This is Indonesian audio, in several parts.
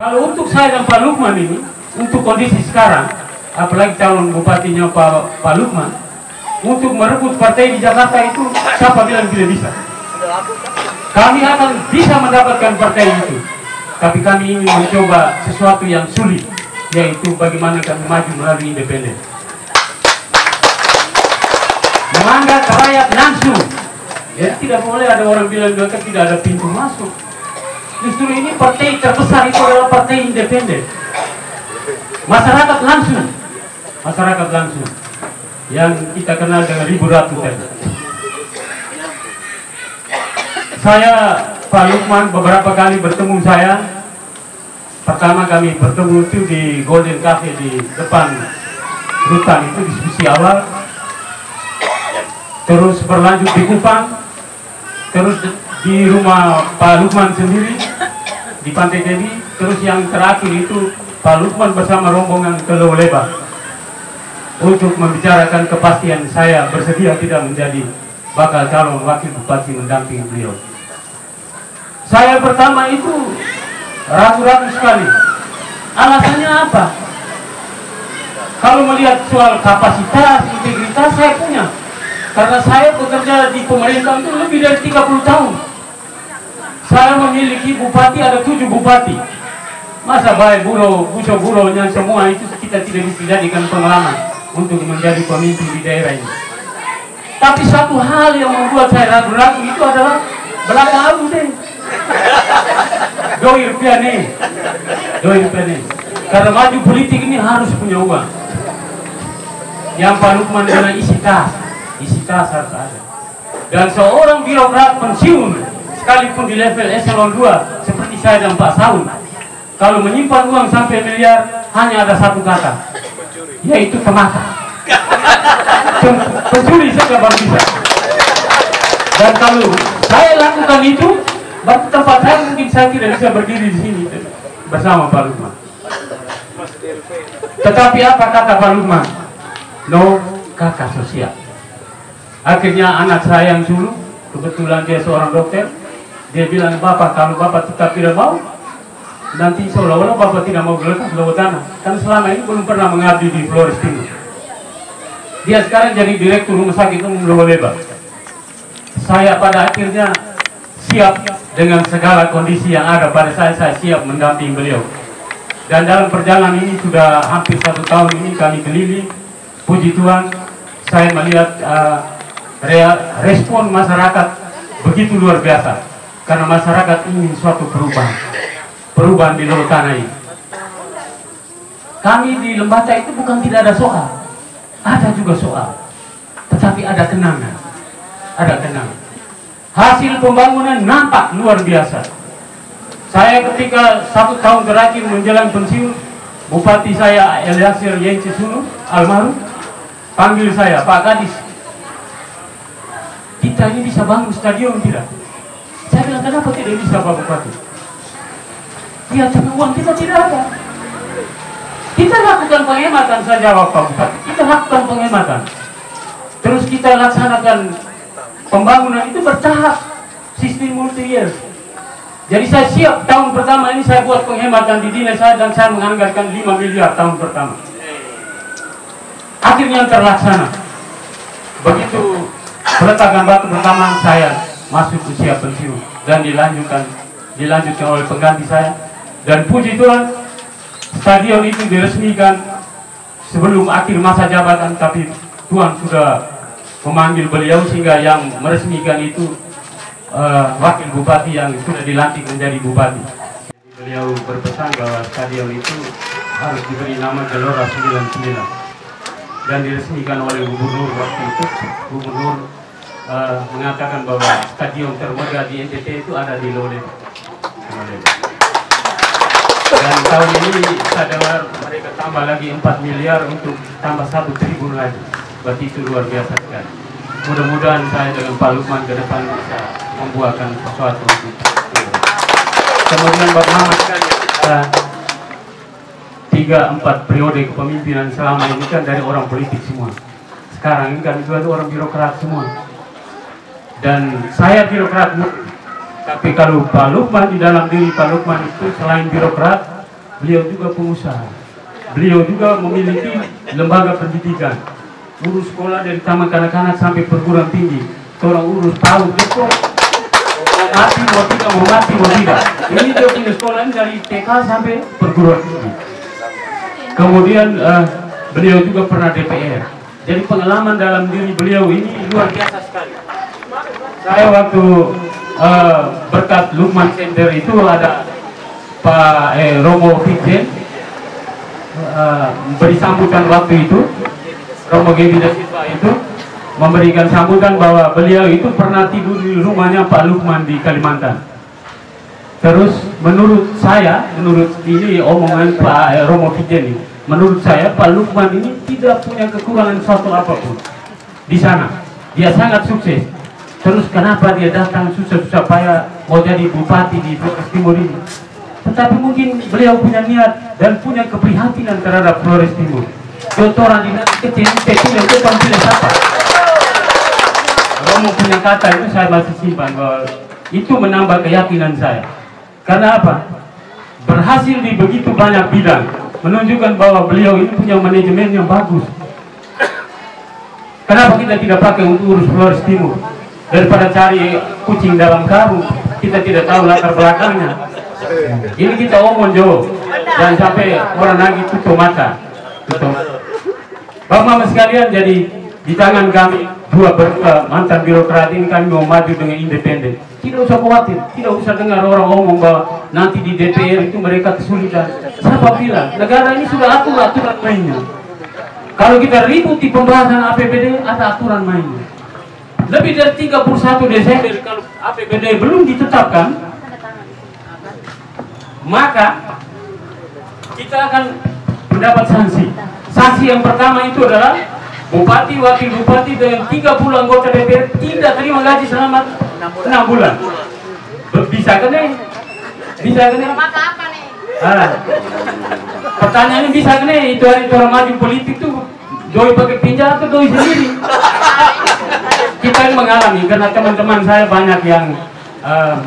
Kalau untuk saya dan Pak Lukman ini, untuk kondisi sekarang, apalagi calon bupatinya Pak Lukman, untuk merebut partai di Jakarta itu, siapa bilang tidak bisa? Kami akan bisa mendapatkan partai itu, tapi kami ingin mencoba sesuatu yang sulit, yaitu bagaimana kami maju melalui independen. Mengangkat rakyat langsung, ya tidak boleh ada orang bilang bahkan tidak ada pintu masuk. Justru ini partai terbesar itu adalah partai independen. Masyarakat langsung, yang kita kenal dengan Ribu Ratu tadi. Saya, Pak Lukman, beberapa kali bertemu saya. Pertama kami bertemu itu di Golden Cafe di depan rutan, itu diskusi awal. Terus berlanjut di Kupang, terus di rumah Pak Lukman sendiri di Pantai Dewi, terus yang terakhir itu Pak Lukman bersama rombongan ke Lewoleba untuk membicarakan kepastian saya bersedia tidak menjadi bakal calon wakil bupati mendampingi beliau. Saya pertama itu ragu-ragu sekali. Alasannya apa? Kalau melihat soal kapasitas, integritas saya punya. Karena saya bekerja di pemerintah itu lebih dari 30 tahun. Saya memiliki bupati, ada 7 bupati. Masa baik buronya semua itu kita tidak bisa jadikan pengalaman untuk menjadi pemimpin di daerah ini. Tapi satu hal yang membuat saya ragu-ragu itu adalah belaka abu deh. Doi rupiah nih. Karena maju politik ini harus punya uang. Yang Pak Lukman bilang isi tas harus ada. Dan seorang birokrat pensiun, sekalipun di level eselon 2 seperti saya dan Pak Saun, kalau menyimpan uang sampai miliar hanya ada satu kata, yaitu temaka. Pencuri saja baru bisa. Dan kalau saya lakukan itu, waktu tempat saya mungkin saya tidak bisa berdiri di sini bersama Pak Lukman. Tetapi apa kata Pak Lukman? No kakak sosial. Akhirnya anak saya yang sulung, kebetulan dia seorang dokter, dia bilang, Bapak, kalau Bapak tetap tidak mau, nanti seolah-olah Bapak tidak mau geletak lewat tanah. Kan selama ini belum pernah mengabdi di Flores Timur. Dia sekarang jadi direktur rumah sakit umum Lewoleba. Saya pada akhirnya siap dengan segala kondisi yang ada pada saya siap mendampingi beliau. Dan dalam perjalanan ini sudah hampir 1 tahun ini kami keliling, puji Tuhan, saya melihat respon masyarakat begitu luar biasa. Karena masyarakat ingin suatu perubahan di luar tanah ini. Kami di Lembata itu bukan tidak ada soal, ada juga soal, tetapi ada kenangan. Hasil pembangunan nampak luar biasa. Saya ketika 1 tahun terakhir menjelang pensiun, Bupati saya Eliasir Yence Sunu almarhum panggil saya, Pak Gadis, kita ini bisa bangun stadion tidak? Saya bilang, kenapa tidak bisa Pak Bupati? Ya, tapi uang kita tidak ada. Kita lakukan penghematan saja Pak Bupati. Kita lakukan penghematan. Terus kita laksanakan pembangunan itu bertahap, sistem multi-year. Jadi saya siap tahun pertama ini saya buat penghematan di dinas saya dan saya menganggarkan 5 miliar tahun pertama. Akhirnya terlaksana. Begitu peletakan batu pertama saya masuk usia pensiun dan dilanjutkan oleh pengganti saya. Dan puji Tuhan, stadion itu diresmikan sebelum akhir masa jabatan, tapi Tuhan sudah memanggil beliau sehingga yang meresmikan itu wakil bupati yang sudah dilantik menjadi bupati. Beliau berpesan bahwa stadion itu harus diberi nama Gelora 99 dan diresmikan oleh gubernur waktu itu. Gubernur mengatakan bahwa stadion termegah di NTT itu ada di Lewoleba. Dan tahun ini saya dengar mereka tambah lagi 4 miliar untuk tambah 1 tribun lagi. Berarti itu luar biasa sekali. Mudah-mudahan saya dengan Pak Lukman ke depan bisa membuahkan sesuatu. Kemudian Pak Muhammad, 3-4 periode kepemimpinan selama ini kan dari orang politik semua. Sekarang ini kan juga orang birokrat semua. Dan saya birokrat, tapi kalau Pak Lukman, di dalam diri Pak Lukman itu selain birokrat, beliau juga pengusaha. Beliau juga memiliki lembaga pendidikan, urus sekolah dari taman kanak-kanak sampai perguruan tinggi. Orang urus PAUD, Depok, mau mati mau tidak. Ini dia punya sekolah dari TK sampai perguruan tinggi. Kemudian beliau juga pernah DPR. Jadi pengalaman dalam diri beliau ini luar biasa sekali. Saya waktu berkat Lukman Center itu ada Pak Romo Fikjen beri sambutan waktu itu. Romo Gebi da Silva itu memberikan sambutan bahwa beliau itu pernah tidur di rumahnya Pak Lukman di Kalimantan. Terus menurut saya, menurut ini omongan Pak Romo Fikjen ini, menurut saya Pak Lukman ini tidak punya kekurangan suatu apapun di sana. Dia sangat sukses. Terus kenapa dia datang susah-susah payah mau jadi bupati di Flores Timur ini? Tetapi mungkin beliau punya niat dan punya keprihatinan terhadap Flores Timur. Doktoran di kecil yang itu pilih siapa? Romo punya kata itu saya masih simpan bahwa itu menambah keyakinan saya. Karena apa? Berhasil di begitu banyak bidang, menunjukkan bahwa beliau ini punya manajemen yang bagus. Kenapa kita tidak pakai untuk urus Flores Timur? Daripada cari kucing dalam karung, kita tidak tahu latar belakangnya. Ini kita omong Jo, jangan sampai orang lagi tutup mata. Bapak Mama sekalian, jadi di tangan kami dua mantan birokrat ini kami mau maju dengan independen. Tidak usah khawatir, tidak usah dengar orang omong bahwa nanti di DPR itu mereka kesulitan. Siapa bilang? Negara ini sudah aturan mainnya. Kalau kita ribut di pembahasan APBD, ada aturan mainnya. Lebih dari 31 Desember kalau APBD belum ditetapkan, maka kita akan mendapat sanksi. Sanksi yang pertama itu adalah bupati, wakil bupati dan 30 anggota DPR tidak terima gaji selama 6 bulan. Bisa kan nih? Bisa kan nih? Pertanyaannya bisa kan nih? Itu orang maju politik tuh doi pakai pinjam atau doi sendiri? Kita yang mengalami, karena teman-teman saya banyak yang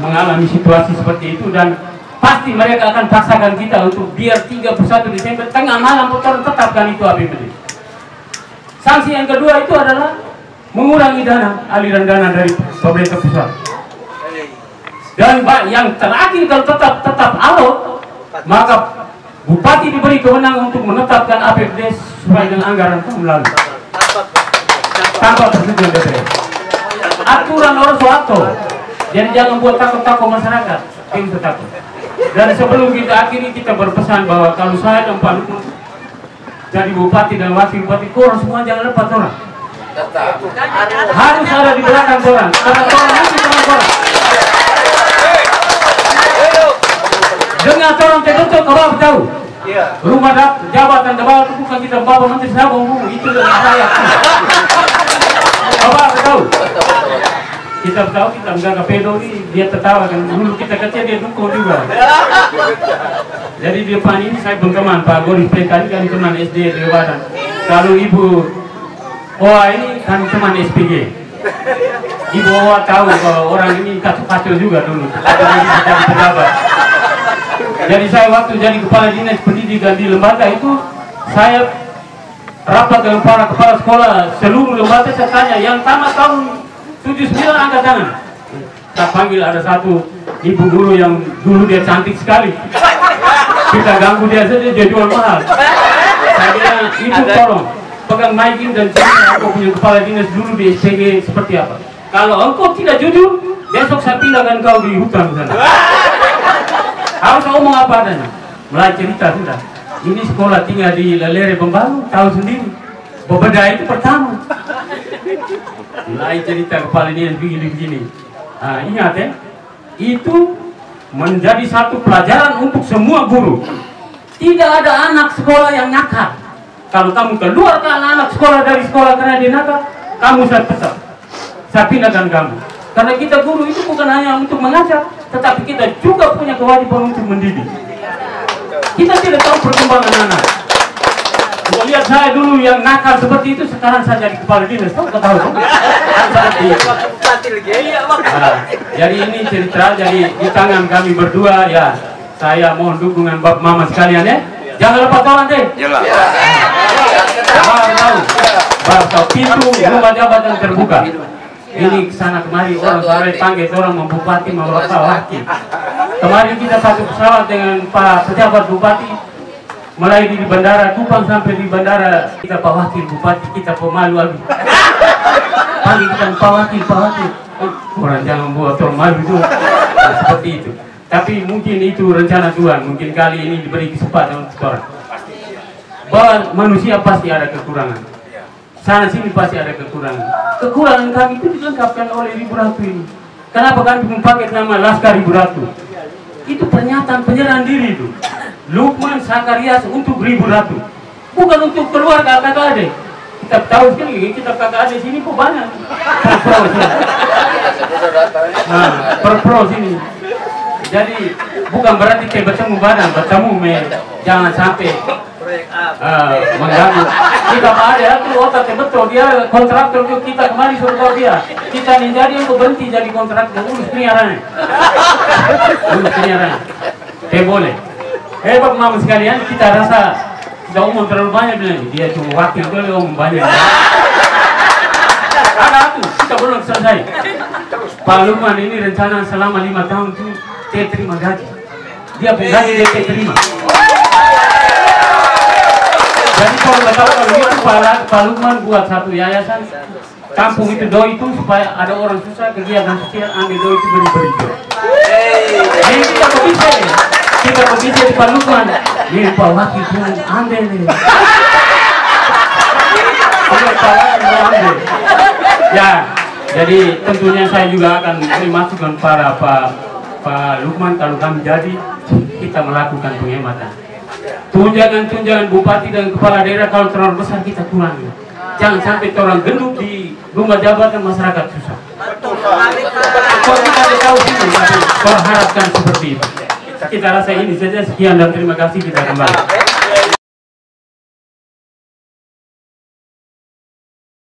mengalami situasi seperti itu, dan pasti mereka akan paksakan kita untuk biar 31 Desember tengah malam putaran tetapkan itu APBD. Sanksi yang kedua itu adalah mengurangi aliran dana dari pemerintah pusat. Dan yang terakhir kalau tetap alot, maka bupati diberi kewenangan untuk menetapkan APBD sesuai dengan anggaran tahun lalu tanpa persetujuan DPR. Aturan orang suatu. Jadi jangan buat takut-takut masyarakat. Kita takut. Dan sebelum kita akhiri, kita berpesan bahwa kalau saya dan Pak Lukman jadi bupati dan wakil bupati, korang semua jangan lepas orang. Harus ada di belakang orang. Karena orang nanti sama orang. Dengan orang tertutup, kau tahu. Rumah jabatan bawah itu bukan kita bawa nanti saya mau itu dengan saya. Bapak tahu. Kita tahu kita menjaga pedo ini, dia tertawa kan. Dulu kita kecil dia dukung juga. Jadi di depan ini saya berteman Pak Goris PK, kami teman SD di Badan. Kalau Ibu Oa ini kami teman SPG. Ibu Oa tahu bahwa orang ini kacau-kacau juga dulu. Apalagi jadi pejabat. Jadi saya waktu jadi kepala dinas pendidikan di lembaga itu, saya rapat dengan para kepala sekolah seluruh lembaga, saya tanya yang tamat tahun 79 angkat tangan. Saya panggil ada satu ibu guru yang dulu dia cantik sekali. Kita ganggu dia saja, dia jual mahal. Saya bilang, ibu tolong pegang mic dan cerita aku punya kepala dinas dulu di SPG seperti apa. Kalau engkau tidak jujur, besok saya pindahkan kau di hutan sana. Harus ngomong apa adanya. Mulai cerita sudah. Ini sekolah tinggal di Lelere Pembalu, tahu sendiri. Bebeda itu pertama. Mulai cerita kepala dinas begini-begini. Nah, ingat ya, itu menjadi satu pelajaran untuk semua guru. Tidak ada anak sekolah yang nakal. Kalau kamu keluarkan anak sekolah dari sekolah karena dia nakal, kamu saya pecat. Saya pindahkan kamu. Karena kita guru itu bukan hanya untuk mengajar, tetapi kita juga punya kewajiban untuk mendidik. Kita tidak tahu perkembangan anak. Lihat saya dulu yang nakal seperti itu, sekarang saya jadi kepala dinas. Tahu? Jadi ini cerita, jadi di tangan kami berdua ya. Saya mohon dukungan Bapak Mama sekalian ya. Jangan lupa kawan deh. Tahu pintu rumah jabatan terbuka. Ini sana kemari orang sore panggil orang membupati mau wakil. Kemarin kita satu pesawat dengan Pak pejabat bupati mulai di bandara Kupang sampai di bandara kita Pak Wakil Bupati kita pemalu habis. Panggil kita Pak Wakil. Orang jangan buat orang malu itu. Seperti itu. Tapi mungkin itu rencana Tuhan. Mungkin kali ini diberi kesempatan untuk orang. Bahwa manusia pasti ada kekurangan. Sana sini pasti ada kekurangan. Kekurangan kami itu dilengkapkan oleh Ribu Ratu ini. Kenapa kami memakai nama Laskar Ribu Ratu? Itu pernyataan penyerahan diri itu. Lukman Sakarias untuk Ribu Ratu, bukan untuk keluarga kakak adik. Kita tahu sekali kita kakak adik sini kok banyak. Perpro sini. Jadi bukan berarti kita bertemu badan, jangan sampai mengganggu. Kita ada itu otak betul dia kontraktor kita kemarin suruh dia. Kita ini jadi untuk berhenti jadi kontraktor urus peliharaan. Boleh. Bapak Mama sekalian, kita rasa kita umum terlalu banyak bilang dia cuma wakil boleh umum banyak. Ada itu kita belum selesai. Pak Lukman ini rencana selama 5 tahun itu dia terima gaji. Dia gaji dia terima. Jadi kalau itu Pak Lukman buat satu yayasan kampung itu doi itu supaya ada orang susah kegiatan sosial ambil doi itu beri-beri. Jadi kita bisa kita berbisa di Pak Lukman, ini Pak Wakil pun ambil nih. Ya, jadi tentunya saya juga akan beri masukan para Pak Lukman kalau kami jadi kita melakukan penghematan. Tunjangan bupati dan kepala daerah kalau terlalu besar kita kurangi. Jangan sampai orang gendut di rumah jabatan masyarakat susah. Kalau kita tahu sini, tapi harapkan seperti itu. Kita rasa ini saja, sekian dan terima kasih, kita kembali.